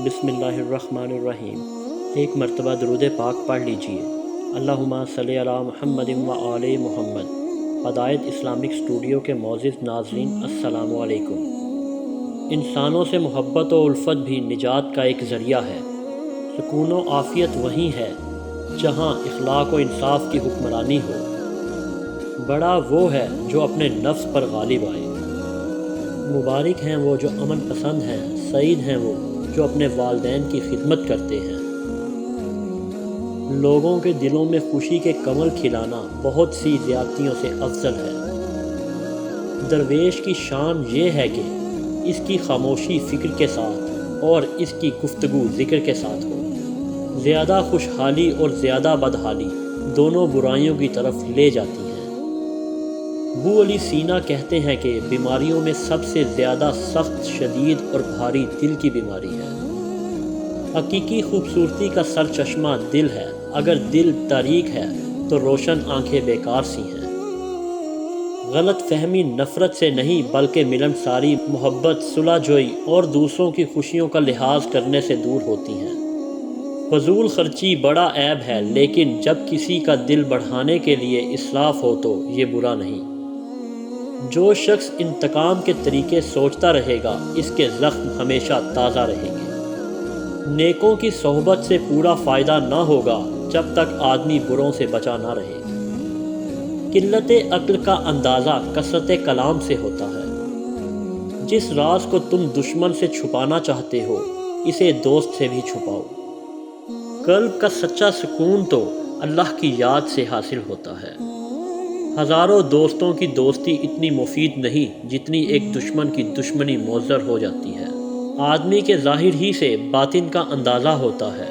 بسم اللہ الرحمن الرحیم۔ ایک مرتبہ درود پاک پڑھ لیجئے۔ اللہم صلی علی محمد و آل محمد۔ ہدایت اسلامک اسٹوڈیو کے معزز ناظرین، السلام علیکم۔ انسانوں سے محبت و الفت بھی نجات کا ایک ذریعہ ہے۔ سکون و عافیت وہیں ہے جہاں اخلاق و انصاف کی حکمرانی ہو۔ بڑا وہ ہے جو اپنے نفس پر غالب آئے۔ مبارک ہیں وہ جو امن پسند ہیں، سعید ہیں وہ جو اپنے والدین کی خدمت کرتے ہیں۔ لوگوں کے دلوں میں خوشی کے کمل کھلانا بہت سی زیادتیوں سے افضل ہے۔ درویش کی شان یہ ہے کہ اس کی خاموشی فکر کے ساتھ اور اس کی گفتگو ذکر کے ساتھ ہو۔ زیادہ خوشحالی اور زیادہ بدحالی دونوں برائیوں کی طرف لے جاتی ہیں۔ ابو علی سینا کہتے ہیں کہ بیماریوں میں سب سے زیادہ سخت، شدید اور بھاری دل کی بیماری ہے۔ حقیقی خوبصورتی کا سرچشمہ دل ہے۔ اگر دل تاریک ہے تو روشن آنکھیں بیکار سی ہیں۔ غلط فہمی نفرت سے نہیں بلکہ ملنساری، محبت، صلح جوئی اور دوسروں کی خوشیوں کا لحاظ کرنے سے دور ہوتی ہیں۔ فضول خرچی بڑا عیب ہے، لیکن جب کسی کا دل بڑھانے کے لیے اسراف ہو تو یہ برا نہیں۔ جو شخص انتقام کے طریقے سوچتا رہے گا، اس کے زخم ہمیشہ تازہ رہیں گے۔ نیکوں کی صحبت سے پورا فائدہ نہ ہوگا جب تک آدمی بروں سے بچا نہ رہے۔ قلت عقل کا اندازہ کثرت کلام سے ہوتا ہے۔ جس راز کو تم دشمن سے چھپانا چاہتے ہو، اسے دوست سے بھی چھپاؤ۔ قلب کا سچا سکون تو اللہ کی یاد سے حاصل ہوتا ہے۔ ہزاروں دوستوں کی دوستی اتنی مفید نہیں جتنی ایک دشمن کی دشمنی مضر ہو جاتی ہے۔ آدمی کے ظاہر ہی سے باطن کا اندازہ ہوتا ہے۔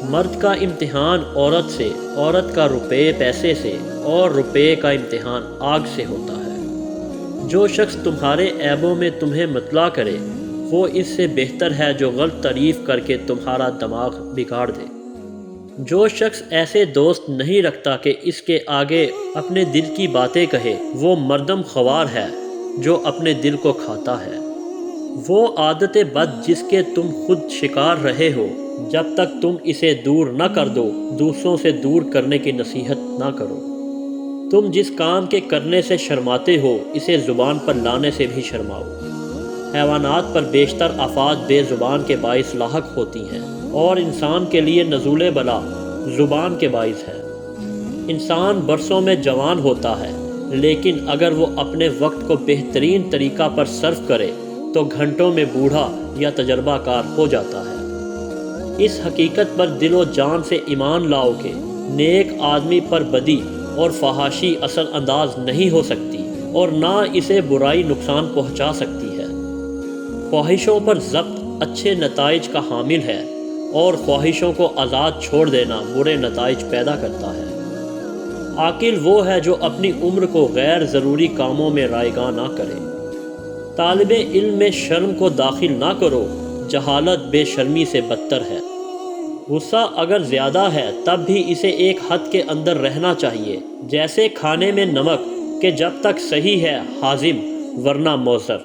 مرد کا امتحان عورت سے، عورت کا روپے پیسے سے، اور روپے کا امتحان آگ سے ہوتا ہے۔ جو شخص تمہارے عیبوں میں تمہیں مطلع کرے، وہ اس سے بہتر ہے جو غلط تعریف کر کے تمہارا دماغ بگاڑ دے۔ جو شخص ایسے دوست نہیں رکھتا کہ اس کے آگے اپنے دل کی باتیں کہے، وہ مردم خوار ہے جو اپنے دل کو کھاتا ہے۔ وہ عادت بد جس کے تم خود شکار رہے ہو، جب تک تم اسے دور نہ کر دو، دوسروں سے دور کرنے کی نصیحت نہ کرو۔ تم جس کام کے کرنے سے شرماتے ہو، اسے زبان پر لانے سے بھی شرماؤ۔ حیوانات پر بیشتر آفات بے زبان کے باعث لاحق ہوتی ہیں، اور انسان کے لیے نزول بلا زبان کے باعث ہے۔ انسان برسوں میں جوان ہوتا ہے، لیکن اگر وہ اپنے وقت کو بہترین طریقہ پر صرف کرے تو گھنٹوں میں بوڑھا یا تجربہ کار ہو جاتا ہے۔ اس حقیقت پر دل و جان سے ایمان لاؤ کہ نیک آدمی پر بدی اور فحاشی اثر انداز نہیں ہو سکتی، اور نہ اسے برائی نقصان پہنچا سکتی ہے۔ خواہشوں پر ضبط اچھے نتائج کا حامل ہے، اور خواہشوں کو آزاد چھوڑ دینا برے نتائج پیدا کرتا ہے۔ عاقل وہ ہے جو اپنی عمر کو غیر ضروری کاموں میں رائیگاں نہ کرے۔ طالب علم میں شرم کو داخل نہ کرو، جہالت بے شرمی سے بدتر ہے۔ غصہ اگر زیادہ ہے تب بھی اسے ایک حد کے اندر رہنا چاہیے، جیسے کھانے میں نمک کہ جب تک صحیح ہے ہاضم ورنہ مضر۔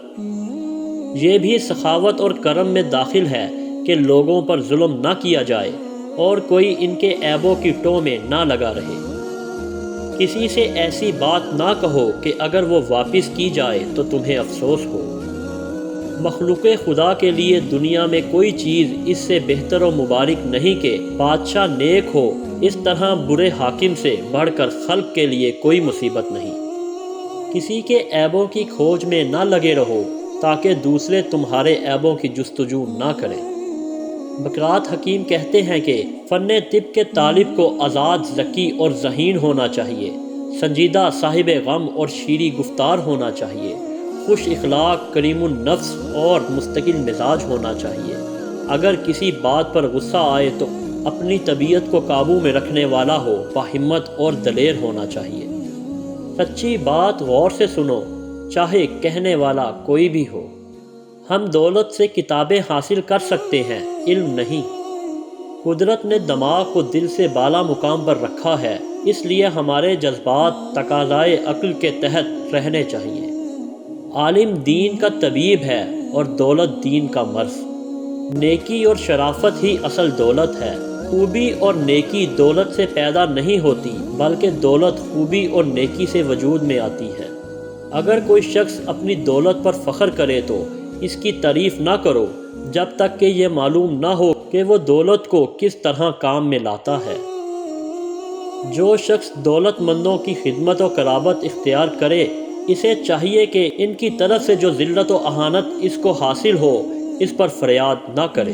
یہ بھی سخاوت اور کرم میں داخل ہے کہ لوگوں پر ظلم نہ کیا جائے اور کوئی ان کے عیبوں کی ٹو میں نہ لگا رہے۔ کسی سے ایسی بات نہ کہو کہ اگر وہ واپس کی جائے تو تمہیں افسوس ہو۔ مخلوق خدا کے لیے دنیا میں کوئی چیز اس سے بہتر و مبارک نہیں کہ بادشاہ نیک ہو۔ اس طرح برے حاکم سے بڑھ کر خلق کے لیے کوئی مصیبت نہیں۔ کسی کے عیبوں کی کھوج میں نہ لگے رہو تاکہ دوسرے تمہارے عیبوں کی جستجو نہ کریں۔ بقرات حکیم کہتے ہیں کہ فن طب کے طالب کو آزاد، ذکی اور ذہین ہونا چاہیے، سنجیدہ، صاحب غم اور شیریں گفتار ہونا چاہیے، خوش اخلاق، کریم النفس اور مستقل مزاج ہونا چاہیے۔ اگر کسی بات پر غصہ آئے تو اپنی طبیعت کو قابو میں رکھنے والا ہو، باہمت اور دلیر ہونا چاہیے۔ سچی بات غور سے سنو، چاہے کہنے والا کوئی بھی ہو۔ ہم دولت سے کتابیں حاصل کر سکتے ہیں، علم نہیں۔ قدرت نے دماغ کو دل سے بالا مقام پر رکھا ہے، اس لیے ہمارے جذبات تقاضائے عقل کے تحت رہنے چاہیے۔ عالم دین کا طبیب ہے اور دولت دین کا مرض۔ نیکی اور شرافت ہی اصل دولت ہے۔ خوبی اور نیکی دولت سے پیدا نہیں ہوتی، بلکہ دولت خوبی اور نیکی سے وجود میں آتی ہے۔ اگر کوئی شخص اپنی دولت پر فخر کرے تو اس کی تعریف نہ کرو جب تک کہ یہ معلوم نہ ہو کہ وہ دولت کو کس طرح کام میں لاتا ہے۔ جو شخص دولت مندوں کی خدمت و قرابت اختیار کرے، اسے چاہیے کہ ان کی طرف سے جو ذلت و اہانت اس کو حاصل ہو، اس پر فریاد نہ کرے۔